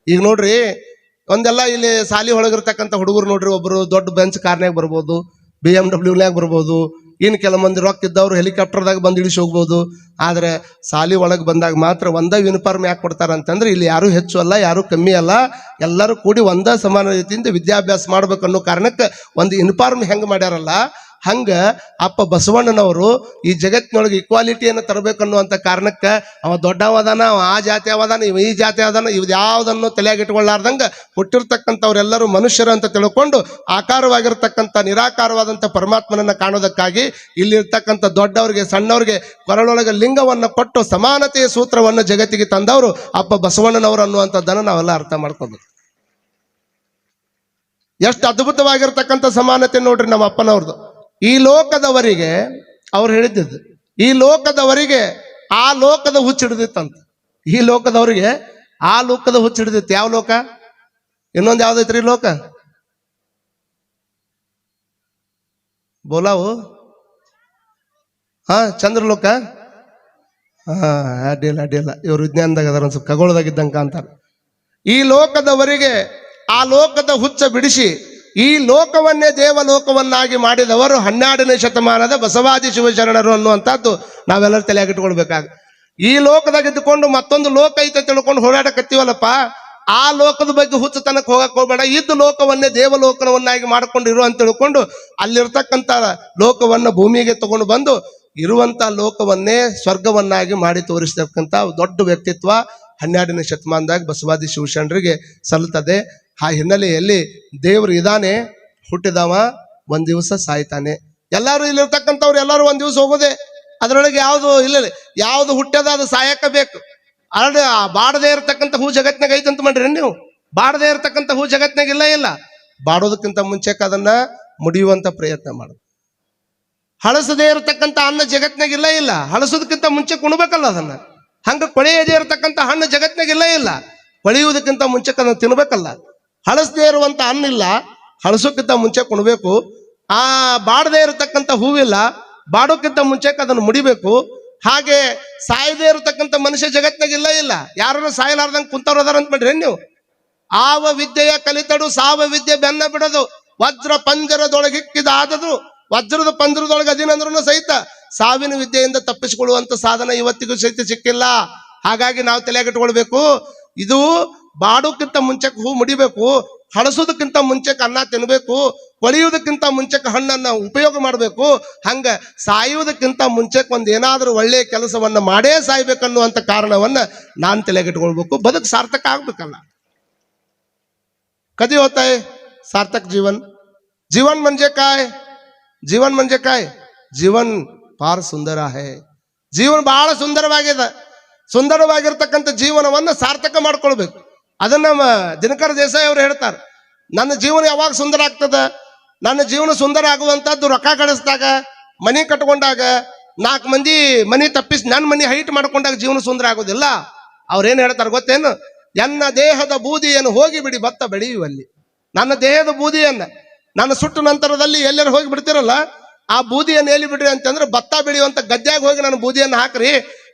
ಈಗ ನೋಡ್ರಿ ಒಂದೆಲ್ಲ ಇಲ್ಲಿ ಸಾಲಿ ಒಳಗಿರ್ತಕ್ಕಂಥ ಹುಡುಗರು ನೋಡ್ರಿ, ಒಬ್ರು ದೊಡ್ಡ ಬೆಂಚ್ ಕಾರ್ನಾಗ ಬರ್ಬೋದು, BMW ಬರ್ಬೋದು, ಇನ್ನು ಕೆಲ ಮಂದಿ ರೊಕ್ಕ ಇದ್ದವ್ರು ಹೆಲಿಕಾಪ್ಟರ್ದಾಗ ಬಂದು ಇಳಿಸಿ ಹೋಗ್ಬೋದು. ಆದ್ರೆ ಸಾಲಿ ಒಳಗೆ ಬಂದಾಗ ಮಾತ್ರ ಒಂದೇ ಯೂನಿಫಾರ್ಮ್ ಯಾಕೆ ಕೊಡ್ತಾರ ಅಂತಂದ್ರೆ ಇಲ್ಲಿ ಯಾರು ಹೆಚ್ಚು ಅಲ್ಲ, ಯಾರು ಕಮ್ಮಿ ಅಲ್ಲ, ಎಲ್ಲರೂ ಕೂಡಿ ಒಂದೇ ಸಮಾನ ರೀತಿಯಿಂದ ವಿದ್ಯಾಭ್ಯಾಸ ಮಾಡ್ಬೇಕು ಅನ್ನೋ ಕಾರಣಕ್ಕೆ ಒಂದು ಯೂನಿಫಾರ್ಮ್ ಹೆಂಗೆ ಮಾಡ್ಯಾರಲ್ಲ, ಹಂಗ ಅಪ್ಪ ಬಸವಣ್ಣನವರು ಈ ಜಗತ್ತಿನೊಳಗೆ ಇಕ್ವಾಲಿಟಿಯನ್ನು ತರಬೇಕನ್ನುವಂಥ ಕಾರಣಕ್ಕೆ ಅವ ದೊಡ್ಡವದಾನ, ಅವ ಆ ಜಾತಿ ಅವದಾನ, ಇವ ಈ ಜಾತಿ ಅವದಾನ, ಇವ್ ಯಾವುದನ್ನು ತಲೆಯಾಗಿಟ್ಕೊಳ್ಳಾರ್ದಂಗೆ ಹುಟ್ಟಿರ್ತಕ್ಕಂಥವ್ರೆಲ್ಲರೂ ಮನುಷ್ಯರು ಅಂತ ತಿಳ್ಕೊಂಡು ಆಕಾರವಾಗಿರ್ತಕ್ಕಂಥ ನಿರಾಕಾರವಾದಂಥ ಪರಮಾತ್ಮನನ್ನ ಕಾಣೋದಕ್ಕಾಗಿ ಇಲ್ಲಿರ್ತಕ್ಕಂಥ ದೊಡ್ಡವರಿಗೆ ಸಣ್ಣವ್ರಿಗೆ ಕೊರಳೊಳಗೆ ಲಿಂಗವನ್ನು ಕೊಟ್ಟು ಸಮಾನತೆಯ ಸೂತ್ರವನ್ನು ಜಗತ್ತಿಗೆ ತಂದವರು ಅಪ್ಪ ಬಸವಣ್ಣನವರು ಅನ್ನುವಂಥದ್ದನ್ನು ನಾವೆಲ್ಲ ಅರ್ಥ ಮಾಡ್ಕೋಬೇಕು. ಎಷ್ಟು ಅದ್ಭುತವಾಗಿರ್ತಕ್ಕಂಥ ಸಮಾನತೆ ನೋಡ್ರಿ ನಮ್ಮ ಅಪ್ಪನವ್ರದ್ದು. ಈ ಲೋಕದವರಿಗೆ ಅವ್ರು ಹೇಳಿದ್ದು, ಈ ಲೋಕದವರಿಗೆ ಆ ಲೋಕದ ಹುಚ್ಚಿಡ್ದಿತ್ತಂತ. ಈ ಲೋಕದವರಿಗೆ ಆ ಲೋಕದ ಹುಚ್ಚಿಡ್ದಿತ್ತು. ಯಾವ ಲೋಕ? ಇನ್ನೊಂದು ಯಾವ್ದೈತ್ರಿ ಲೋಕ? ಬೋಲಾವು ಚಂದ್ರಲೋಕ. ಅಡ್ಡಿಲ್ಲ ಇವ್ರು ವಿಜ್ಞಾನದಾಗ ಅದರ ಒಂದು ಸ್ವಲ್ಪ ಖಗೋಳದಾಗಿದ್ದಂಕ ಅಂತಾರೆ. ಈ ಲೋಕದವರಿಗೆ ಆ ಲೋಕದ ಹುಚ್ಚ ಬಿಡಿಸಿ ಈ ಲೋಕವನ್ನೇ ದೇವಲೋಕವನ್ನಾಗಿ ಮಾಡಿದವರು 12ನೇ ಶತಮಾನದ ಬಸವಾದಿ ಶಿವಶರಣರು ಅನ್ನುವಂಥದ್ದು ನಾವೆಲ್ಲರೂ ತಲೆಯಾಗಿಟ್ಕೊಳ್ಬೇಕಾಗ. ಈ ಲೋಕದಾಗ ಇದ್ದುಕೊಂಡು ಮತ್ತೊಂದು ಲೋಕ ಐತೆ ತಿಳ್ಕೊಂಡು ಹೋರಾಡಕತ್ತೀವಲ್ಲಪ್ಪ, ಆ ಲೋಕದ ಬಗ್ಗೆ ಹುಚ್ಚತನಕ್ಕೆ ಹೋಗಕ್ಕೆ ಹೋಗಬೇಡ. ಇದ್ದ ಲೋಕವನ್ನೇ ದೇವಲೋಕವನ್ನಾಗಿ ಮಾಡಿಕೊಂಡಿರು ಅಂತ ತಿಳ್ಕೊಂಡು ಅಲ್ಲಿರ್ತಕ್ಕಂಥ ಲೋಕವನ್ನ ಭೂಮಿಗೆ ತಗೊಂಡು ಬಂದು ಇರುವಂತ ಲೋಕವನ್ನೇ ಸ್ವರ್ಗವನ್ನಾಗಿ ಮಾಡಿ ತೋರಿಸ್ತಕ್ಕಂಥ ದೊಡ್ಡ ವ್ಯಕ್ತಿತ್ವ 12ನೇ ಶತಮಾನದಾಗ ಬಸವಾದಿ ಶಿವಶರಣರಿಗೆ ಸಲ್ಲುತ್ತದೆ. ಆ ಹಿನ್ನೆಲೆಯಲ್ಲಿ ದೇವರು ಇದಾನೆ, ಹುಟ್ಟಿದವ ಒಂದ್ ದಿವಸ ಸಾಯ್ತಾನೆ. ಎಲ್ಲರೂ ಇಲ್ಲಿರ್ತಕ್ಕಂಥವ್ರು ಎಲ್ಲರೂ ಒಂದ್ ದಿವಸ ಹೋಗೋದೆ. ಅದರೊಳಗೆ ಯಾವುದು ಇಲ್ಲ, ಯಾವ್ದು ಹುಟ್ಟದ ಅದು ಸಾಯಕ ಬೇಕು. ಅಲ್ರಿ, ಬಾಡದೇ ಇರತಕ್ಕಂಥ ಹೂ ಜಗತ್ನಾಗ ಐತಂತ ಮಾಡ್ರಿ ನೀವು. ಬಾಡದೇ ಇರತಕ್ಕಂಥ ಹೂ ಜಗತ್ನಾಗ ಇಲ್ಲ. ಬಾಡೋದಕ್ಕಿಂತ ಮುಂಚೆಕ ಅದನ್ನ ಮುಡಿಯುವಂತ ಪ್ರಯತ್ನ ಮಾಡೋದು. ಹಳಸದೇ ಇರತಕ್ಕಂಥ ಅನ್ನ ಜಗತ್ನಾಗ ಇಲ್ಲ. ಹಳಸೋದಕ್ಕಿಂತ ಮುಂಚೆ ಕುಣಬೇಕಲ್ಲ ಅದನ್ನ. ಹಂಗ ಕೊಳೆಯದೇ ಇರತಕ್ಕಂಥ ಹಣ್ಣು ಜಗತ್ನಾಗ ಇಲ್ಲ. ಕೊಳೆಯುವುದಕ್ಕಿಂತ ಮುಂಚೆಕ ಅದನ್ನ ತಿನ್ಬೇಕಲ್ಲ. ಹಳಸದೇ ಇರುವಂತ ಹಣ್ಣಿಲ್ಲ, ಹಳಸೋಕ್ಕಿಂತ ಮುಂಚೆ ಕುಣಬೇಕು. ಆ ಬಾಡದೇ ಇರತಕ್ಕಂಥ ಹೂವಿಲ್ಲ, ಬಾಡೋಕ್ಕಿಂತ ಮುಂಚೆಕ ಅದನ್ನು ಮುಡಿಬೇಕು. ಹಾಗೆ ಸಾಯದೇ ಇರತಕ್ಕಂಥ ಮನುಷ್ಯ ಜಗತ್ನಾಗ ಇಲ್ಲ. ಯಾರು ಸಾಯಲಾರ್ದಂಗೆ ಕುಂತವ್ರು ಅದಾರ ಅಂತ ಮಾಡ್ರಿ ನೀವು. ಆವ ವಿದ್ಯೆಯ ಕಲಿತಡು ಸಾವ ವಿದ್ಯೆ ಬೆನ್ನ ಬಿಡೋದು, ವಜ್ರ ಪಂಜರದೊಳಗಿಕ್ಕಿದ ಆದದು ವಜ್ರದ ಪಂಜರದೊಳಗೆ ಅದಿನಂದ್ರೂ ಸಹಿತ ಸಾವಿನ ವಿದ್ಯೆಯಿಂದ ತಪ್ಪಿಸಿಕೊಳ್ಳುವಂತ ಸಾಧನ ಇವತ್ತಿಗೂ ಸಹಿತ ಸಿಕ್ಕಿಲ್ಲ. ಹಾಗಾಗಿ ನಾವು ತಲೆಯಾಗಿಟ್ಕೊಳ್ಬೇಕು, ಇದು ಬಾಡೋಕ್ಕಿಂತ ಮುಂಚೆಕ್ ಹೂ ಮುಡಿಬೇಕು, ಹಳಸೋದಕ್ಕಿಂತ ಮುಂಚೆಕ್ ಅನ್ನ ತಿನ್ಬೇಕು, ಕೊಳೆಯುವುದಕ್ಕಿಂತ ಮುಂಚೆಕ್ ಹಣ್ಣನ್ನ ಉಪಯೋಗ ಮಾಡಬೇಕು. ಹಂಗ ಸಾಯುವುದಕ್ಕಿಂತ ಮುಂಚೆಕ್ ಒಂದ್ ಏನಾದ್ರೂ ಒಳ್ಳೆಯ ಕೆಲಸವನ್ನ ಮಾಡೇ ಸಾಯ್ಬೇಕನ್ನುವಂತ ಕಾರಣವನ್ನ ನಾನ್ ತಲೆಗಿಟ್ಕೊಳ್ಬೇಕು. ಬದುಕು ಸಾರ್ಥಕ ಆಗ್ಬೇಕಲ್ಲ. कधी होता है सार्थक जीवन? जीवन म्हणजे काय? जीवन म्हणजे काय? जीवन फार सुंदर आहे. ಜೀವನ ಬಹಳ ಸುಂದರವಾಗಿದೆ. ಸುಂದರವಾಗಿರ್ತಕ್ಕಂಥ ಜೀವನವನ್ನು ಸಾರ್ಥಕ ಮಾಡ್ಕೊಳ್ಬೇಕು. ಅದನ್ನ ದಿನಕರ ದೇಸಾಯಿ ಅವರು ಹೇಳ್ತಾರೆ, ನನ್ನ ಜೀವನ ಯಾವಾಗ ಸುಂದರ ಆಗ್ತದ? ನನ್ನ ಜೀವನ ಸುಂದರ ಆಗುವಂತದ್ದು ರೊಕ್ಕ ಗಳಿಸಿದಾಗ, ಮನಿ ಕಟ್ಕೊಂಡಾಗ, 4 ಮಂದಿ ಮನಿ ತಪ್ಪಿಸಿ ನನ್ನ ಮನಿ ಹೈಟ್ ಮಾಡ್ಕೊಂಡಾಗ ಜೀವನ ಸುಂದರ ಆಗೋದಿಲ್ಲ. ಅವ್ರೇನ್ ಹೇಳ್ತಾರೆ ಗೊತ್ತೇನು? ನನ್ನ ದೇಹದ ಬೂದಿಯನ್ನು ಹೋಗಿ ಬಿಡಿ ಭತ್ತ ಬೆಳೆಯುವಲ್ಲಿ. ನನ್ನ ದೇಹದ ಬೂದಿಯನ್ನ ನನ್ನ ಸುಟ್ಟು ನಂತರದಲ್ಲಿ ಎಲ್ಲರೂ ಹೋಗಿ ಬಿಡ್ತಿರಲ್ಲ, ಆ ಬೂದಿಯನ್ನು ಎಲ್ಲಿ ಬಿಡ್ರಿ ಅಂತಂದ್ರೆ ಭತ್ತ ಬೆಳೆಯುವಂತ ಗದ್ಯಾಗ ಹೋಗಿ ನನ್ನ ಬೂದಿಯನ್ನು ಹಾಕ್ರಿ.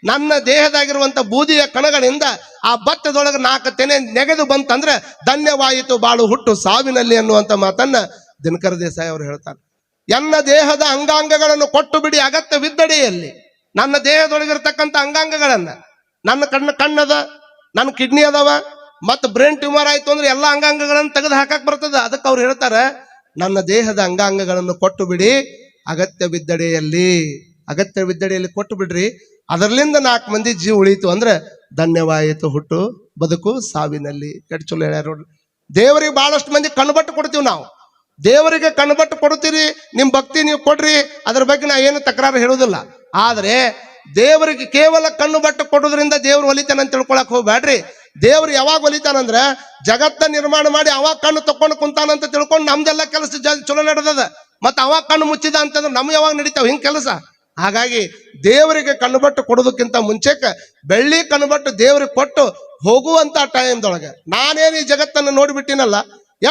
ನನ್ನ ದೇಹದಾಗಿರುವಂತ ಬೂದಿಯ ಕಣಗಳಿಂದ ಆ ಭತ್ತದೊಳಗೆ 4 ತೆನೆ ನೆಗೆದು ಬಂತಂದ್ರೆ ಧನ್ಯವಾಯಿತು ಬಾಳು ಹುಟ್ಟು ಸಾವಿನಲ್ಲಿ ಅನ್ನುವಂತ ಮಾತನ್ನ ದಿನಕರ ದೇಸಾಯಿ ಅವರು ಹೇಳ್ತಾರೆ. ನನ್ನ ದೇಹದ ಅಂಗಾಂಗಗಳನ್ನು ಕೊಟ್ಟು ಬಿಡಿ ಅಗತ್ಯವಿದ್ದಡೆಯಲ್ಲಿ. ನನ್ನ ದೇಹದೊಳಗಿರ್ತಕ್ಕಂಥ ಅಂಗಾಂಗಗಳನ್ನ, ನನ್ನ ಕಣ್ಣದ, ನನ್ನ ಕಿಡ್ನಿ ಅದಾವ, ಮತ್ತು ಬ್ರೈನ್ ಟ್ಯೂಮರ್ ಆಯ್ತು ಅಂದ್ರೆ ಎಲ್ಲ ಅಂಗಾಂಗಗಳನ್ನು ತೆಗೆದು ಹಾಕಕ್ ಬರ್ತದ. ಅದಕ್ಕೆ ಅವ್ರು ಹೇಳ್ತಾರೆ, ನನ್ನ ದೇಹದ ಅಂಗಾಂಗಗಳನ್ನು ಕೊಟ್ಟು ಬಿಡಿ ಅಗತ್ಯವಿದ್ದಡೆಯಲ್ಲಿ ಕೊಟ್ಟು ಬಿಡ್ರಿ. ಅದರ್ಲಿಂದ 4 ಮಂದಿ ಜೀವ ಉಳಿತು ಅಂದ್ರೆ ಧನ್ಯವಾಯಿತು ಹುಟ್ಟು ಬದುಕು ಸಾವಿನಲ್ಲಿ. ಎಷ್ಟು ಚಲೋ ಹೇಳ್ಯಾರ ನೋಡ್ರಿ. ದೇವರಿಗೆ ಬಹಳಷ್ಟು ಮಂದಿ ಕಣ್ಬಟ್ಟು ಕೊಡ್ತೀವಿ ನಾವು. ದೇವರಿಗೆ ಕಣ್ಬಟ್ಟು ಕೊಡ್ತೀರಿ, ನಿಮ್ ಭಕ್ತಿ ನೀವು ಕೊಡ್ರಿ, ಅದ್ರ ಬಗ್ಗೆ ನಾ ಏನು ತಕರಾರು ಹೇಳುವುದಿಲ್ಲ. ಆದ್ರೆ ದೇವರಿಗೆ ಕೇವಲ ಕಣ್ಣು ಬಟ್ಟು ಕೊಡೋದ್ರಿಂದ ದೇವ್ರು ಒಲಿತಾನ ಅಂತ ತಿಳ್ಕೊಳಕ್ ಹೋಗ್ಬೇಡ್ರಿ. ದೇವ್ರು ಯಾವಾಗ ಒಲಿತಾನಂದ್ರ ಜಗತ್ತ ನಿರ್ಮಾಣ ಮಾಡಿ ಅವಾಗ ಕಣ್ಣು ತಕೊಂಡು ಕುಂತಾನಂತ ತಿಳ್ಕೊಂಡು ನಮ್ದೆಲ್ಲ ಕೆಲಸ ಚಲೋ ನಡೆದದ. ಮತ್ತ ಅವಾಗ ಕಣ್ಣು ಮುಚ್ಚಿದ ಅಂತಂದ್ರೆ ನಮ್ ಯಾವಾಗ ನಡೀತಾವ ಹಿಂಗ್ ಕೆಲಸ. ಹಾಗಾಗಿ ದೇವರಿಗೆ ಕಣ್ಣುಬಟ್ಟು ಕೊಡೋದಕ್ಕಿಂತ ಮುಂಚೆಕ ಬೆಳ್ಳಿ ಕಣ್ಣುಬಟ್ಟು ದೇವರಿಗೆ ಕೊಟ್ಟು ಹೋಗುವಂತ ಟೈಮ್ದೊಳಗೆ ನಾನೇನು ಈ ಜಗತ್ತನ್ನು ನೋಡಿಬಿಟ್ಟಿನಲ್ಲ,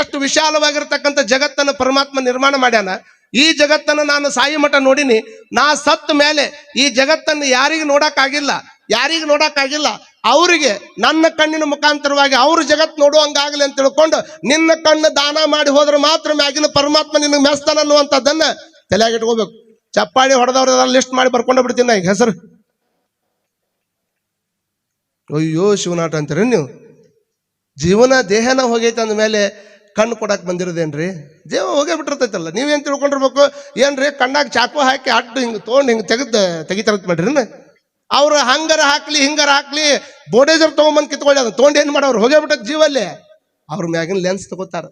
ಎಷ್ಟು ವಿಶಾಲವಾಗಿರ್ತಕ್ಕಂಥ ಜಗತ್ತನ್ನು ಪರಮಾತ್ಮ ನಿರ್ಮಾಣ ಮಾಡ್ಯಾನ. ಈ ಜಗತ್ತನ್ನು ನಾನು ಸಾಯಿ ಮಠ ನೋಡಿನಿ. ನಾ ಸತ್ತ ಮೇಲೆ ಈ ಜಗತ್ತನ್ನು ಯಾರಿಗೆ ನೋಡಕ್ಕಾಗಿಲ್ಲ. ಅವರಿಗೆ ನನ್ನ ಕಣ್ಣಿನ ಮುಖಾಂತರವಾಗಿ ಅವ್ರ ಜಗತ್ ನೋಡುವಂಗಾಗಲಿ ಅಂತ ತಿಳ್ಕೊಂಡು ನಿನ್ನ ಕಣ್ಣು ದಾನ ಮಾಡಿ ಹೋದ್ರೆ ಮಾತ್ರ ಮ್ಯಾಗಿನ ಪರಮಾತ್ಮ ನಿನಗೆ ಮೆಸ್ತಾನ ಅನ್ನುವಂಥದ್ದನ್ನ ತಲೆಯಾಗಿ ಇಟ್ಕೋಬೇಕು. ಚಪ್ಪಾಳಿ ಹೊಡೆದವ್ರ ಲಿಸ್ಟ್ ಮಾಡಿ ಬರ್ಕೊಂಡು ಬಿಡ್ತೀನಿ ಈಗ ಹೆಸರು. ಅಯ್ಯೋ ಶಿವನಾಟ ಅಂತೀರಿ ನೀವು. ಜೀವನ ದೇಹನ ಹೋಗೈತೆ ಅಂದ ಮೇಲೆ ಕಣ್ಣು ಕೊಡಕ್ಕೆ ಬಂದಿರೋದೇನ್ರಿ? ಜೀವ ಹೋಗೇ ಬಿಟ್ಟಿರ್ತೈತಲ್ಲ. ನೀವೇನು ತಿಳ್ಕೊಂಡಿರ್ಬೇಕು, ಏನ್ರಿ ಕಣ್ಣಾಗ ಚಾಕು ಹಾಕಿ ಅಡ್ಡು ಹಿಂಗೆ ತೊಗೊಂಡು ಹಿಂಗೆ ತೆಗಿತಾರತ್ ಮಾಡ್ರಿ. ಅವ್ರು ಹಂಗಾರ ಹಾಕ್ಲಿ ಹಿಂಗಾರ ಹಾಕ್ಲಿ ಬೋಡೇಜರ್ ತೊಗೊಂಬಂದು ಕಿತ್ಕೊಳ್ಳಿ, ಅದನ್ನ ತೊಗೊಂಡು ಏನು ಮಾಡೋರು ಹೋಗೇ ಬಿಟ್ಟದ ಜೀವಲ್ಲಿ. ಅವ್ರ ಮ್ಯಾಗಿನ ಲೆನ್ಸ್ ತಗೋತಾರ,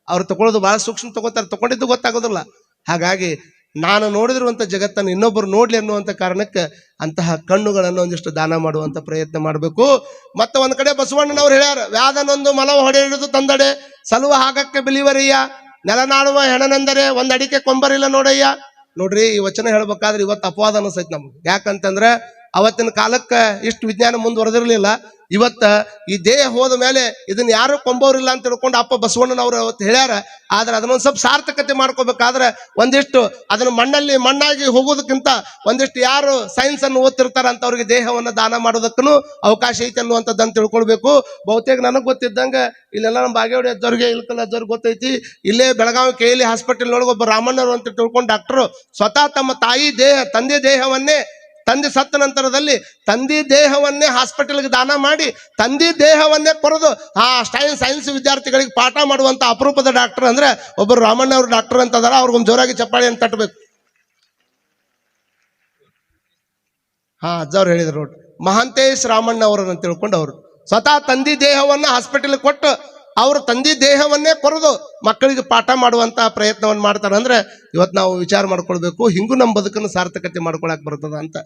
ಅವ್ರು ತಗೊಳ್ಳೋದು ಭಾಳ ಸೂಕ್ಷ್ಮ ತಗೋತಾರೆ, ತಗೊಂಡಿದ್ದು ಗೊತ್ತಾಗೋದಿಲ್ಲ. ಹಾಗಾಗಿ ನಾನು ನೋಡಿದಿರುವಂಥ ಜಗತ್ತನ್ನು ಇನ್ನೊಬ್ಬರು ನೋಡ್ಲಿ ಅನ್ನುವಂಥ ಕಾರಣಕ್ಕೆ ಅಂತಹ ಕಣ್ಣುಗಳನ್ನು ಒಂದಿಷ್ಟು ದಾನ ಮಾಡುವಂಥ ಪ್ರಯತ್ನ ಮಾಡಬೇಕು. ಮತ್ತೆ ಒಂದು ಕಡೆ ಬಸವಣ್ಣನವ್ರು ಹೇಳ್ಯಾರ, ವ್ಯಾಧನೊಂದು ಮಲವ ಹೊಡೆಯುವುದು ತಂದಡೆ ಸಲುವ ಹಾಗಕ್ಕೆ ಬಿಲಿವರಯ್ಯ, ನೆಲನಾಡುವ ಹೆಣನೆಂದರೆ ಒಂದು ಅಡಿಕೆ ಕೊಂಬರಿಲ್ಲ ನೋಡಯ್ಯ. ನೋಡ್ರಿ, ಈ ವಚನ ಹೇಳ್ಬೇಕಾದ್ರೆ ಇವತ್ತು ಅಪವಾದ ಅನಿಸ್ತೈತಿ ನಮ್ಗೆ. ಯಾಕಂತಂದ್ರೆ ಅವತ್ತಿನ ಕಾಲಕ್ಕೆ ಇಷ್ಟು ವಿಜ್ಞಾನ ಮುಂದುವರೆದಿರಲಿಲ್ಲ. ಇವತ್ತ ಈ ದೇಹ ಹೋದ ಮೇಲೆ ಇದನ್ನ ಯಾರು ಕೊಂಬೋರಿಲ್ಲ ಅಂತ ತಿಳ್ಕೊಂಡು ಅಪ್ಪ ಬಸವಣ್ಣನವ್ರು ಅವತ್ತು ಹೇಳ್ಯಾರ. ಆದ್ರೆ ಅದನ್ನೊಂದು ಸ್ವಲ್ಪ ಸಾರ್ಥಕತೆ ಮಾಡ್ಕೋಬೇಕಾದ್ರೆ ಒಂದಿಷ್ಟು ಅದನ್ನ ಮಣ್ಣಾಗಿ ಹೋಗೋದಕ್ಕಿಂತ ಒಂದಿಷ್ಟು ಯಾರು ಸೈನ್ಸ್ ಅನ್ನು ಓದ್ತಿರ್ತಾರ ಅಂತವ್ರಿಗೆ ದೇಹವನ್ನು ದಾನ ಮಾಡೋದಕ್ಕೂ ಅವಕಾಶ ಐತೆ ಅನ್ನುವಂಥದ್ದನ್ನು ತಿಳ್ಕೊಳ್ಬೇಕು. ಬಹುತೇಕ ನನಗೆ ಗೊತ್ತಿದ್ದಂಗೆ ಇಲ್ಲೆಲ್ಲ ನಮ್ಮ ಬಾಗೇವಾಡಿ ಅಜ್ಜವ್ರಿಗೆ ಇಲ್ಕಲ್ಲ ಅಜ್ಜವ್ರಿಗೆ ಗೊತ್ತೈತಿ. ಇಲ್ಲೇ ಬೆಳಗಾವಿ KLE ಹಾಸ್ಪಿಟಲ್ ಒಳಗೆ ಒಬ್ಬ ರಾಮಣ್ಣರು ಅಂತ ತಿಳ್ಕೊಂಡು ಡಾಕ್ಟರು ಸ್ವತಃ ತಮ್ಮ ತಂದೆ ದೇಹವನ್ನೇ ತಂದೆ ಸತ್ತ ನಂತರದಲ್ಲಿ ತಂದೆ ದೇಹವನ್ನೇ ಹಾಸ್ಪಿಟಲ್ಗೆ ದಾನ ಮಾಡಿ ತಂದೆ ದೇಹವನ್ನೇ ಕೊರೆದು ಸೈನ್ಸ್ ವಿದ್ಯಾರ್ಥಿಗಳಿಗೆ ಪಾಠ ಮಾಡುವಂತ ಅಪರೂಪದ ಡಾಕ್ಟರ್ ಅಂದ್ರೆ ಒಬ್ಬರು ರಾಮಣ್ಣ ಅವ್ರ ಡಾಕ್ಟರ್ ಅಂತ ಅದಾರ. ಅವ್ರಿಗೊಂದು ಜೋರಾಗಿ ಚಪ್ಪಾಳಿ ಅಂತ ತಟ್ಟಬೇಕು. ಅಜ್ಜವ್ರು ಹೇಳಿದ್ರು ನೋಡಿ, ಮಹಾಂತೇಶ್ ರಾಮಣ್ಣ ಅವರನ್ನು ತಿಳ್ಕೊಂಡು ಅವರು ಸ್ವತಃ ತಂದೆ ದೇಹವನ್ನ ಹಾಸ್ಪಿಟಲ್ ಕೊಟ್ಟು ಅವ್ರ ತಂದೆ ದೇಹವನ್ನೇ ಕೊರೆದು ಮಕ್ಕಳಿಗೆ ಪಾಠ ಮಾಡುವಂತ ಪ್ರಯತ್ನವನ್ನು ಮಾಡ್ತಾರೆ. ಅಂದ್ರೆ ಇವತ್ತು ನಾವು ವಿಚಾರ ಮಾಡ್ಕೊಳ್ಬೇಕು, ಹಿಂಗೂ ನಮ್ಮ ಬದುಕನ್ನು ಸಾರ್ಥಕತೆ ಮಾಡ್ಕೊಳಕ್ ಬರ್ತದ ಅಂತ.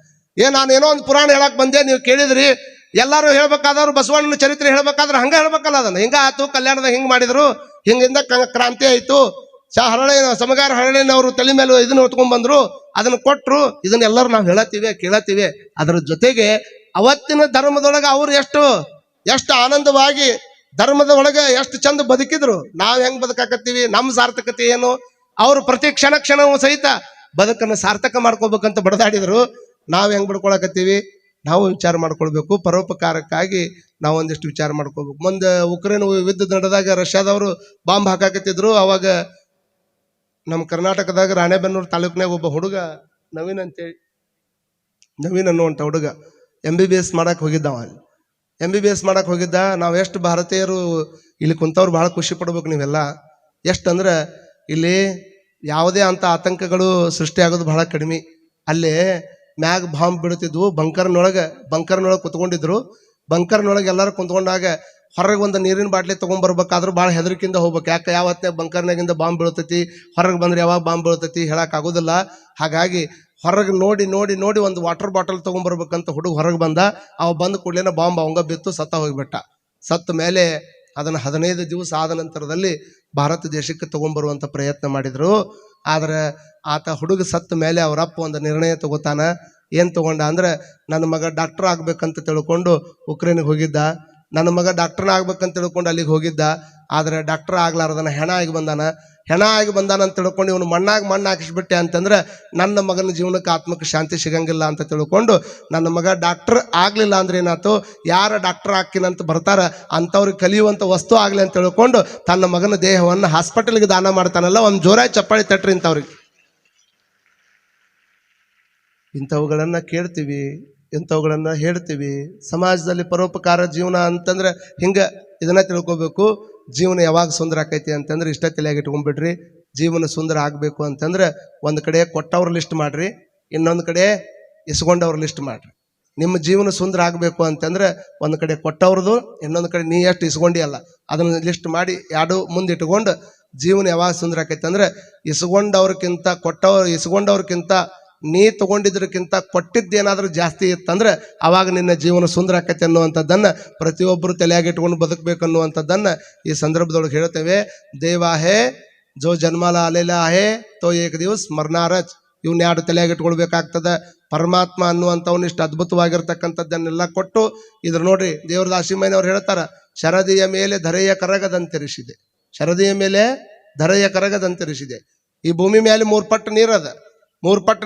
ನಾನೇನೋ ಒಂದು ಪುರಾಣ ಹೇಳಕ್ ಬಂದೆ, ನೀವು ಕೇಳಿದ್ರಿ. ಎಲ್ಲರೂ ಹೇಳ್ಬೇಕಾದ್ರು ಬಸವಣ್ಣನ ಚರಿತ್ರೆ ಹೇಳ್ಬೇಕಾದ್ರೆ ಹಂಗ ಹೇಳ್ಬೇಕಲ್ಲ, ಅದನ್ನ ಹಿಂಗ ಆಯ್ತು, ಕಲ್ಯಾಣದಾಗ ಹಿಂಗ್ ಮಾಡಿದ್ರು, ಹಿಂಗಿಂದ ಕ್ರಾಂತಿ ಆಯ್ತು, ಸಮಗಾರ ಹರಳಿನವರು ತಲೆ ಮೇಲೆ ಇದನ್ನ ಹೊತ್ಕೊಂಡ್ ಬಂದ್ರು, ಅದನ್ನ ಕೊಟ್ರು. ಇದನ್ನೆಲ್ಲರೂ ನಾವು ಕೇಳತ್ತೀವಿ. ಅದರ ಜೊತೆಗೆ ಅವತ್ತಿನ ಧರ್ಮದೊಳಗೆ ಅವ್ರು ಎಷ್ಟು ಆನಂದವಾಗಿ ಧರ್ಮದ ಒಳಗೆ ಎಷ್ಟು ಚಂದ ಬದುಕಿದ್ರು, ನಾವ್ ಹೆಂಗ್ ಬದುಕಾಕತ್ತೀವಿ, ನಮ್ಮ ಸಾರ್ಥಕತೆ ಏನು, ಅವ್ರು ಪ್ರತಿ ಕ್ಷಣವೂ ಸಹಿತ ಬದುಕನ್ನು ಸಾರ್ಥಕ ಮಾಡ್ಕೋಬೇಕಂತ ಬಡದಾಡಿದ್ರು. ನಾವ್ ಹೆಂಗ್ ಬಡ್ಕೊಳಕತ್ತೀವಿ, ನಾವು ವಿಚಾರ ಮಾಡ್ಕೊಳ್ಬೇಕು. ಪರೋಪಕಾರಕ್ಕಾಗಿ ನಾವು ಒಂದಿಷ್ಟು ವಿಚಾರ ಮಾಡ್ಕೋಬೇಕು. ಮುಂದೆ ಉಕ್ರೇನ್ ಯುದ್ಧ ನಡೆದಾಗ ರಷ್ಯಾದವರು ಬಾಂಬ್ ಹಾಕಾಕತ್ತಿದ್ರು. ಅವಾಗ ನಮ್ಮ ಕರ್ನಾಟಕದಾಗ ರಾಣೆಬೆನ್ನೂರು ತಾಲೂಕಿನಾಗ ಒಬ್ಬ ಹುಡುಗ ನವೀನ್ ಅನ್ನುವಂಥ ಹುಡುಗ MBBS ಮಾಡಕ್ ಹೋಗಿದ್ದವ. MBBS ಮಾಡಕ್ ಹೋಗಿದ್ದ. ನಾವು ಎಷ್ಟು ಭಾರತೀಯರು ಇಲ್ಲಿ ಕುಂತವ್ರು ಬಹಳ ಖುಷಿ ಪಡ್ಬೇಕು. ನೀವೆಲ್ಲ ಎಷ್ಟಂದ್ರೆ ಇಲ್ಲಿ ಯಾವುದೇ ಅಂತ ಆತಂಕಗಳು ಸೃಷ್ಟಿಯಾಗೋದು ಬಹಳ ಕಡಿಮೆ. ಅಲ್ಲೇ ಮ್ಯಾಗ್ ಬಾಂಬ್ ಬೀಳ್ತಿದ್ವು. ಬಂಕರ್ನೊಳಗೆ ಕುತ್ಕೊಂಡಿದ್ರು. ಬಂಕರ್ನೊಳಗೆ ಎಲ್ಲರೂ ಕುಂತ್ಕೊಂಡಾಗ ಹೊರಗೆ ಒಂದು ನೀರಿನ ಬಾಟ್ಲಿ ತೊಗೊಂಡ್ಬರ್ಬೇಕಾದ್ರೂ ಭಾಳ ಹೆದರಿಕೆಯಿಂದ ಹೋಗ್ಬೇಕು. ಯಾಕೆ ಯಾವತ್ತೇ ಬಂಕರ್ನಾಗಿಂದ ಬಾಂಬ್ ಬೀಳ್ತೈತಿ, ಹೊರಗೆ ಬಂದ್ರೆ ಯಾವಾಗ ಬಾಂಬ್ ಬೀಳ್ತೈತಿ ಹೇಳಕ್ಕಾಗೋದಿಲ್ಲ. ಹಾಗಾಗಿ ಹೊರಗೆ ನೋಡಿ ಒಂದು ವಾಟರ್ ಬಾಟಲ್ ತೊಗೊಂಡ್ಬರ್ಬೇಕಂತ ಹುಡುಗ ಹೊರಗೆ ಬಂದ. ಅವ ಬಂದ ಕೂಡಲೇನ ಬಾಂಬ್ ಅವಂಗ ಬಿತ್ತು, ಸತ್ತ ಹೋಗ್ಬಿಟ್ಟ. ಸತ್ತ ಮೇಲೆ ಅದನ್ನು 15 ದಿವಸ ಆದ ನಂತರದಲ್ಲಿ ಭಾರತ ದೇಶಕ್ಕೆ ತೊಗೊಂಡ್ಬರುವಂಥ ಪ್ರಯತ್ನ ಮಾಡಿದ್ರು. ಆದ್ರೆ ಆತ ಹುಡುಗ ಸತ್ತ ಮೇಲೆ ಅವರಪ್ಪ ಒಂದು ನಿರ್ಣಯ ತಗೋತಾನ. ಏನು ತಗೊಂಡ ಅಂದ್ರೆ, ನನ್ನ ಮಗ ಡಾಕ್ಟರ್ ಆಗ್ಬೇಕಂತ ತಿಳ್ಕೊಂಡು ಉಕ್ರೇನಿಗೆ ಹೋಗಿದ್ದ. ನನ್ನ ಮಗ ಡಾಕ್ಟರ್ನ ಆಗ್ಬೇಕಂತ ತಿಳ್ಕೊಂಡು ಅಲ್ಲಿಗೆ ಹೋಗಿದ್ದ. ಆದರೆ ಡಾಕ್ಟರ್ ಆಗ್ಲಾರ್ದನ ಹೆಣ ಆಗಿ ಬಂದಾನ ಅಂತ ತಿಳ್ಕೊಂಡು ಇವನು ಮಣ್ಣು ಹಾಕಿಸ್ಬಿಟ್ಟೆ ಅಂತಂದ್ರೆ ನನ್ನ ಮಗನ ಜೀವನಕ್ಕೆ ಆತ್ಮಕ್ಕೆ ಶಾಂತಿ ಸಿಗಂಗಿಲ್ಲ ಅಂತ ತಿಳ್ಕೊಂಡು ನನ್ನ ಮಗ ಡಾಕ್ಟರ್ ಆಗ್ಲಿಲ್ಲ ಅಂದ್ರೆ ಏನಾಯ್ತು, ಯಾರ ಡಾಕ್ಟರ್ ಹಾಕಿನಂತ ಬರ್ತಾರ ಅಂಥವ್ರಿಗೆ ಕಲಿಯುವಂಥ ವಸ್ತು ಆಗಲಿ ಅಂತ ತಿಳ್ಕೊಂಡು ತನ್ನ ಮಗನ ದೇಹವನ್ನು ಹಾಸ್ಪಿಟಲ್ಗೆ ದಾನ ಮಾಡ್ತಾನಲ್ಲ. ಒಂದು ಜೋರಾಗಿ ಚಪ್ಪಾಳಿ ತಟ್ರಿ ಇಂಥವ್ರಿಗೆ. ಇಂಥವುಗಳನ್ನು ಕೇಳ್ತೀವಿ, ಇಂಥವುಗಳನ್ನು ಹೇಳ್ತೀವಿ. ಸಮಾಜದಲ್ಲಿ ಪರೋಪಕಾರ ಜೀವನ ಅಂತಂದ್ರೆ ಹಿಂಗೆ ಇದನ್ನ ತಿಳ್ಕೊಬೇಕು. ಜೀವನ ಯಾವಾಗ ಸುಂದರ ಆಕೈತಿ ಅಂತಂದ್ರೆ ಇಷ್ಟ ತಲೆಯಾಗಿ ಇಟ್ಕೊಂಡ್ಬಿಡ್ರಿ. ಜೀವನ ಸುಂದರ ಆಗಬೇಕು ಅಂತಂದ್ರೆ ಒಂದು ಕಡೆ ಕೊಟ್ಟವ್ರ ಲಿಸ್ಟ್ ಮಾಡ್ರಿ, ಇನ್ನೊಂದು ಕಡೆ ಇಸ್ಕೊಂಡವ್ರ ಲಿಸ್ಟ್ ಮಾಡ್ರಿ. ನಿಮ್ಮ ಜೀವನ ಸುಂದರ ಆಗಬೇಕು ಅಂತಂದ್ರೆ ಒಂದು ಕಡೆ ಕೊಟ್ಟವ್ರದ್ದು, ಇನ್ನೊಂದು ಕಡೆ ನೀ ಎಷ್ಟು ಇಸ್ಕೊಂಡಿಯಲ್ಲ ಅದನ್ನ ಲಿಸ್ಟ್ ಮಾಡಿ ಎರಡು ಮುಂದಿಟ್ಕೊಂಡು ಜೀವನ ಯಾವಾಗ ಸುಂದರ ಆಕೈತಿ ಅಂದ್ರೆ ಇಸ್ಕೊಂಡವ್ರಕ್ಕಿಂತ ನೀ ತಗೊಂಡಿದ್ರಕ್ಕಿಂತ ಕೊಟ್ಟಿದ್ದೇನಾದ್ರೂ ಜಾಸ್ತಿ ಇತ್ತಂದ್ರೆ ಅವಾಗ ನಿನ್ನ ಜೀವನ ಸುಂದರ ಆಕೈತಿ ಅನ್ನುವಂಥದ್ದನ್ನು ಪ್ರತಿಯೊಬ್ಬರು ತಲೆಯಾಗಿಟ್ಕೊಂಡು ಬದುಕಬೇಕನ್ನುವಂಥದ್ದನ್ನು ಈ ಸಂದರ್ಭದೊಳಗೆ ಹೇಳ್ತೇವೆ. ದೇವಾ ಹೇ ಜೋ ಜನ್ಮಾಲ ಅಲೆಲ ಹೇ ತೋ ಏಕ ದಿವಸ ಮರ್ನಾರಚ್. ಇವ್ನ ಎರಡು ತಲೆಯಾಗಿಟ್ಕೊಳ್ಬೇಕಾಗ್ತದೆ. ಪರಮಾತ್ಮ ಅನ್ನುವಂಥವ್ನ ಇಷ್ಟು ಅದ್ಭುತವಾಗಿರ್ತಕ್ಕಂಥದ್ದನ್ನೆಲ್ಲ ಕೊಟ್ಟು ಇದ್ರ ನೋಡ್ರಿ, ದೇವ್ರ ದಾಸಿಮಯ್ಯನವ್ರು ಹೇಳ್ತಾರ, ಶರದಿಯ ಮೇಲೆ ಧರೆಯ ಕರಗದಂತೆರಿಸಿದೆ. ಶರದಿಯ ಮೇಲೆ ಧರೆಯ ಕರಗದಂತೆರಿಸಿದೆ. ಈ ಭೂಮಿ ಮೇಲೆ 3 ಪಟ್ಟು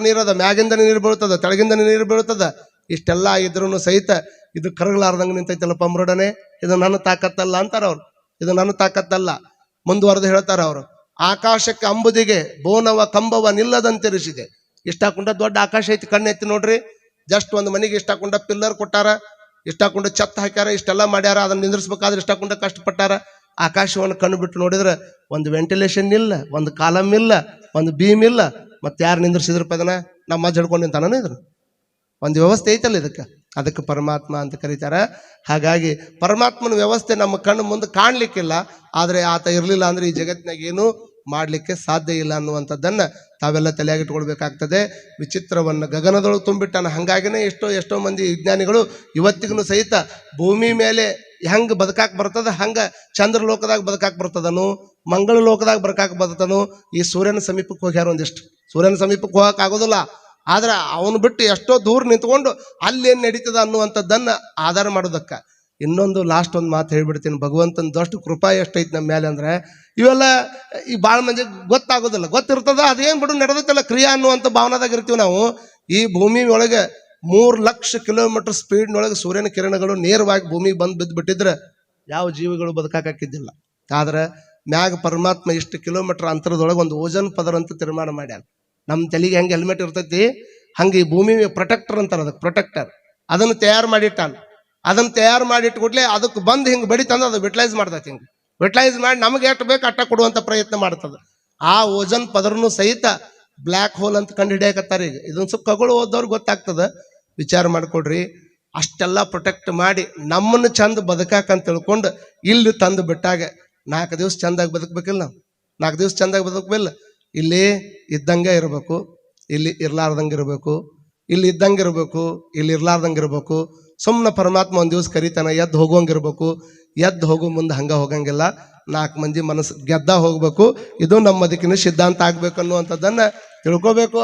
ನೀರದ, ಮ್ಯಾಗಿಂದ ನೀರು ಬೀಳ್ತದ, ತೆಳಗಿಂದ ನೀರು ಬೀಳ್ತದ. ಇಷ್ಟೆಲ್ಲ ಇದ್ರೂ ಸಹಿತ ಇದು ಕರಗಲಾರ್ದಂಗೆ ನಿಂತೈತಲ್ಲಪ್ಪ ಮೃಡನೆ, ಇದು ನನ್ನ ತಾಕತ್ತಲ್ಲ ಅಂತಾರ ಅವ್ರು. ಇದು ನನ್ನ ತಾಕತ್ತಲ್ಲ. ಮುಂದುವರೆದು ಹೇಳ್ತಾರ ಅವರು, ಆಕಾಶಕ್ಕೆ ಅಂಬುದಿಗೆ ಬೋನವ ಕಂಬವ ನಿಲ್ಲದಂತಿರಿಸಿದೆ. ಇಷ್ಟಾಕೊಂಡ ದೊಡ್ಡ ಆಕಾಶ ಐತಿ, ಕಣ್ಣು ಎತ್ತಿ ನೋಡ್ರಿ. ಜಸ್ಟ್ ಒಂದು ಮನೆಗೆ ಇಷ್ಟಾಕೊಂಡ ಪಿಲ್ಲರ್ ಕೊಟ್ಟಾರ, ಇಷ್ಟಾಕೊಂಡ ಛತ್ ಹಾಕ್ಯಾರ, ಇಷ್ಟೆಲ್ಲ ಮಾಡ್ಯಾರ. ಅದನ್ನ ನಿಂದ್ರಿಸ್ಬೇಕಾದ್ರೆ ಇಷ್ಟಾಕೊಂಡ ಕಷ್ಟಪಟ್ಟಾರ. ಆಕಾಶವನ್ನು ಕಣ್ಣು ಬಿಟ್ಟು ನೋಡಿದ್ರೆ ಒಂದು ವೆಂಟಿಲೇಷನ್ ಇಲ್ಲ, ಒಂದು ಕಾಲಮ್ ಇಲ್ಲ, ಒಂದು ಬೀಮ್ ಇಲ್ಲ. ಮತ್ತೆ ಯಾರು ನಿಂದ್ರಿಸಿದ್ರಪ್ಪ ಅದನ್ನ? ನಮ್ಮ ಅಜ್ಜ ಹಿಡ್ಕೊಂಡು ನಿಂತಾನ ಇದ್ರ ಒಂದು ವ್ಯವಸ್ಥೆ ಐತಲ್ಲ ಇದಕ್ಕೆ. ಅದಕ್ಕೆ ಪರಮಾತ್ಮ ಅಂತ ಕರೀತಾರ. ಹಾಗಾಗಿ ಪರಮಾತ್ಮನ ವ್ಯವಸ್ಥೆ ನಮ್ಮ ಕಣ್ಣು ಮುಂದೆ ಕಾಣ್ಲಿಕ್ಕಿಲ್ಲ. ಆದರೆ ಆತ ಇರಲಿಲ್ಲ ಅಂದ್ರೆ ಈ ಜಗತ್ತಿನಾಗ ಏನೂ ಮಾಡಲಿಕ್ಕೆ ಸಾಧ್ಯ ಇಲ್ಲ ಅನ್ನುವಂಥದ್ದನ್ನು ತಾವೆಲ್ಲ ತಲೆಯಾಗಿಟ್ಕೊಳ್ಬೇಕಾಗ್ತದೆ. ವಿಚಿತ್ರವನ್ನು ಗಗನದೊಳಗೆ ತುಂಬಿಟ್ಟಾನ. ಹಾಗಾಗಿನೇ ಎಷ್ಟೋ ಮಂದಿ ವಿಜ್ಞಾನಿಗಳು ಇವತ್ತಿಗೂ ಸಹಿತ ಭೂಮಿ ಮೇಲೆ ಹೆಂಗೆ ಬದುಕಾಕ್ ಬರ್ತದ ಹಂಗೆ ಚಂದ್ರ ಲೋಕದಾಗ ಬದುಕಾಕ್ ಬರ್ತದನು, ಮಂಗಳ ಲೋಕದಾಗ ಬದುಕಾಕ್ ಬರ್ತದನು. ಈ ಸೂರ್ಯನ ಸಮೀಪಕ್ಕೆ ಹೋಗ್ಯಾರ ಒಂದಿಷ್ಟು. ಸೂರ್ಯನ ಸಮೀಪಕ್ಕೆ ಹೋಗಕ್ಕೆ ಆಗೋದಿಲ್ಲ. ಆದ್ರೆ ಅವನು ಬಿಟ್ಟು ಎಷ್ಟೋ ದೂರ ನಿಂತ್ಕೊಂಡು ಅಲ್ಲೇನು ನಡೀತದ ಅನ್ನುವಂಥದ್ದನ್ನು ಆಧಾರ ಮಾಡೋದಕ್ಕೆ. ಇನ್ನೊಂದು ಲಾಸ್ಟ್ ಒಂದು ಮಾತು ಹೇಳ್ಬಿಡ್ತೀನಿ. ಭಗವಂತನದಷ್ಟು ಕೃಪಾ ಎಷ್ಟೈತಿ ನಮ್ಮ ಮೇಲೆ ಅಂದ್ರೆ ಇವೆಲ್ಲ ಈ ಭಾಳ ಮಂದಿ ಗೊತ್ತಾಗೋದಿಲ್ಲ. ಗೊತ್ತಿರ್ತದ ಅದೇನು ಬಿಡು ನಡೆದೈತಲ್ಲ ಕ್ರಿಯಾ ಅನ್ನುವಂಥ ಭಾವನಾದಾಗ ಇರ್ತೀವಿ ನಾವು. ಈ ಭೂಮಿ ಒಳಗೆ 3 ಲಕ್ಷ ಕಿಲೋಮೀಟರ್ ಸ್ಪೀಡ್ನೊಳಗೆ ಸೂರ್ಯನ ಕಿರಣಗಳು ನೇರವಾಗಿ ಭೂಮಿಗೆ ಬಂದು ಬಿದ್ದುಬಿಟ್ಟಿದ್ರೆ ಯಾವ ಜೀವಿಗಳು ಬದುಕಾಕಿದ್ದಿಲ್ಲ. ಆದ್ರೆ ಮ್ಯಾಗ ಪರಮಾತ್ಮ ಇಷ್ಟು ಕಿಲೋಮೀಟರ್ ಅಂತರದೊಳಗೆ ಒಂದು ಓಜನ್ ಪದರ ಅಂತ ತೀರ್ಮಾನ ಮಾಡ್ಯಾನ. ನಮ್ಮ ತಲೆಗೆ ಹೆಂಗೆ ಹೆಲ್ಮೆಟ್ ಇರ್ತೈತಿ ಹಂಗೆ ಈ ಭೂಮಿ ಪ್ರೊಟೆಕ್ಟರ್ ಅಂತಾರೆ, ಅದಕ್ಕೆ ಪ್ರೊಟೆಕ್ಟರ್. ಅದನ್ನು ತಯಾರು ಮಾಡಿಟ್ಟಾನ. ಅದನ್ನು ತಯಾರು ಮಾಡಿಟ್ಕೊಡ್ಲೆ ಅದಕ್ಕೆ ಬಂದು ಹಿಂಗೆ ಬಡಿತಂದ್ರೆ ಅದು ಯುಟಿಲೈಸ್ ಮಾಡ್ತೈತಿ. ಹಿಂಗೆ ಯುಟಿಲೈಸ್ ಮಾಡಿ ನಮಗೆ ಎಷ್ಟು ಬೇಕು ಅಟ್ಟ ಕೊಡುವಂಥ ಪ್ರಯತ್ನ ಮಾಡ್ತದೆ. ಆ ಓಜನ್ ಪದರನು ಸಹಿತ ಬ್ಲ್ಯಾಕ್ ಹೋಲ್ ಅಂತ ಕಂಡು ಹಿಡಿಯಕತ್ತಾರೆ ಈಗ. ಇದೊಂದು ಸ್ವಲ್ಪ ಖಗೋಳ ಓದೋರ್ಗೆ ಗೊತ್ತಾಗ್ತದೆ. ವಿಚಾರ ಮಾಡ್ಕೊಡ್ರಿ. ಅಷ್ಟೆಲ್ಲ ಪ್ರೊಟೆಕ್ಟ್ ಮಾಡಿ ನಮ್ಮನ್ನು ಚಂದ ಬದುಕಾಕಂತ ತಿಳ್ಕೊಂಡು ಇಲ್ಲಿ ತಂದು ಬಿಟ್ಟಾಗ 4 ದಿವಸ ಚಂದಾಗಿ ಬದುಕಬೇಕಿಲ್ಲ ನಾವು. 4 ದಿವಸ ಚಂದಾಗಿ ಬದುಕಬೇಕಿಲ್ಲ. ಇಲ್ಲಿ ಇದ್ದಂಗೆ ಇರಬೇಕು, ಇಲ್ಲಿ ಇರ್ಲಾರ್ದಂಗೆ ಇರಬೇಕು, ಇಲ್ಲಿ ಇದ್ದಂಗೆ ಇರಬೇಕು, ಇಲ್ಲಿ ಇರ್ಲಾರ್ದಂಗೆ ಇರಬೇಕು. ಸುಮ್ಮನೆ ಪರಮಾತ್ಮ ಒಂದು ದಿವಸ ಕರಿತಾನ, ಎದ್ದು ಹೋಗೋಂಗಿರ್ಬೇಕು. ಎದ್ದು ಹೋಗೋ ಮುಂದೆ ಹಂಗೆ ಹೋಗಂಗಿಲ್ಲ. 4 ಮಂದಿ ಮನಸ್ಸು ಗೆದ್ದ ಹೋಗ್ಬೇಕು. ಇದು ನಮ್ಮ ಬದುಕಿನ ಸಿದ್ಧಾಂತ ಆಗ್ಬೇಕು ಅನ್ನುವಂಥದ್ದನ್ನು ತಿಳ್ಕೋಬೇಕು.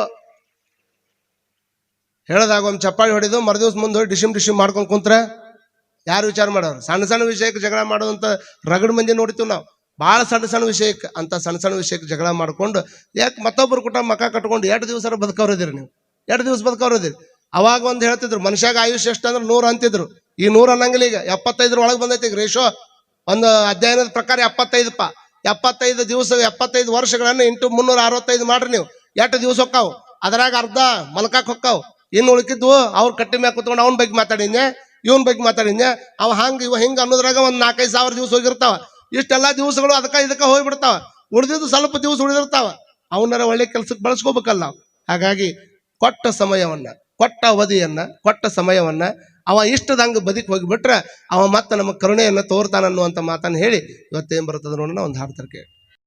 ಹೇಳ್ದಾಗ ಒಂದು ಚಪ್ಪಾಳಿ ಹೊಡೆದು ಮರುದಿವ್ಸ ಮುಂದೆ ಹೋಗಿ ಡಿಶಿಮ್ ಮಾಡ್ಕೊಂಡು ಕುಂತ್ರೆ ಯಾರು ವಿಚಾರ ಮಾಡೋರು? ಸಣ್ಣ ಸಣ್ಣ ವಿಷಯಕ್ಕೆ ಜಗಳ ಮಾಡೋದಂತ ರಗಡ್ ಮಂದಿ ನೋಡ್ತೀವಿ ನಾವು. ಭಾಳ ಸಣ್ಣ ವಿಷಯಕ್ಕೆ ಅಂತ ಸಣ್ಣ ವಿಷಯಕ್ಕೆ ಜಗಳ ಮಾಡ್ಕೊಂಡು ಯಾಕೆ ಮತ್ತೊಬ್ಬರು ಕೂಟ ಮಕ ಕಟ್ಕೊಂಡು 2 ದಿವಸ ಬದುಕವ್ರದಿರಿ ನೀವು. 2 ದಿವಸ ಬದುಕವ್ರದಿರಿ. ಅವಾಗ ಒಂದು ಹೇಳ್ತಿದ್ರು ಮನುಷ್ಯಾಗ ಆಯುಷ್ಯ ಎಷ್ಟು ಅಂದ್ರೆ 100 ಅಂತಿದ್ರು. ಈ 100 ಅನ್ನಂಗಿಲ್ಲ. ಈಗ 75 ಒಳಗೆ ಬಂದೈತಿ. ಈಗ ರೇಷೋ ಒಂದು ಅಧ್ಯಯನದ ಪ್ರಕಾರ 75 ದಿವಸ 75 ವರ್ಷಗಳನ್ನು ಇಂಟು 365 ಮಾಡ್ರಿ ನೀವು. 2 ದಿವಸ ಹೊಕ್ಕಾವು. ಅದ್ರಾಗ ಅರ್ಧ ಮಲ್ಕಾಕ್ ಹೊಕ್ಕಾವು. ಇನ್ನು ಉಳ್ಕಿದ್ವು ಅವ್ರು ಕಟ್ಟಿ ಮ್ಯಾಗ ಕುತ್ಕೊಂಡು ಅವ್ನ ಬಗ್ಗೆ ಮಾತಾಡಿದ್ನೆ, ಇವನ್ ಬಗ್ಗೆ ಮಾತಾಡಿದ್ನೆ. ಅವ ಹಂಗೆ ಇವ ಹಿಂಗೆ ಅನ್ನೋದ್ರಾಗ ಒಂದು 4-5 ಸಾವಿರ ದಿವಸ ಹೋಗಿರ್ತಾವ. ಇಷ್ಟೆಲ್ಲ ದಿವಸಗಳು ಇದಕ್ಕೆ ಹೋಗ್ಬಿಡ್ತಾವ. ಉಳಿದಿದ್ದು ಸ್ವಲ್ಪ ದಿವಸ ಉಳಿದಿರ್ತಾವ. ಅವನರ ಒಳ್ಳೆ ಕೆಲ್ಸಕ್ಕೆ ಬಳಸ್ಕೋಬೇಕಲ್ಲ ನಾವು. ಹಾಗಾಗಿ ಕೊಟ್ಟ ಸಮಯವನ್ನ, ಕೊಟ್ಟ ಅವಧಿಯನ್ನ, ಕೊಟ್ಟ ಸಮಯವನ್ನ ಅವ ಇಷ್ಟದಂಗೆ ಬದುಕಿ ಹೋಗಿಬಿಟ್ರೆ ಅವ ಮತ್ತೆ ನಮ್ಮ ಕರುಣೆಯನ್ನು ತೋರ್ತಾನನ್ನುವಂಥ ಮಾತನ್ನು ಹೇಳಿ ಇವತ್ತೇನು ಬರ್ತದೆ ನೋಡೋಣ. ಒಂದು ಹಾಡ್ತಾರೆ ಕೇಳಿ.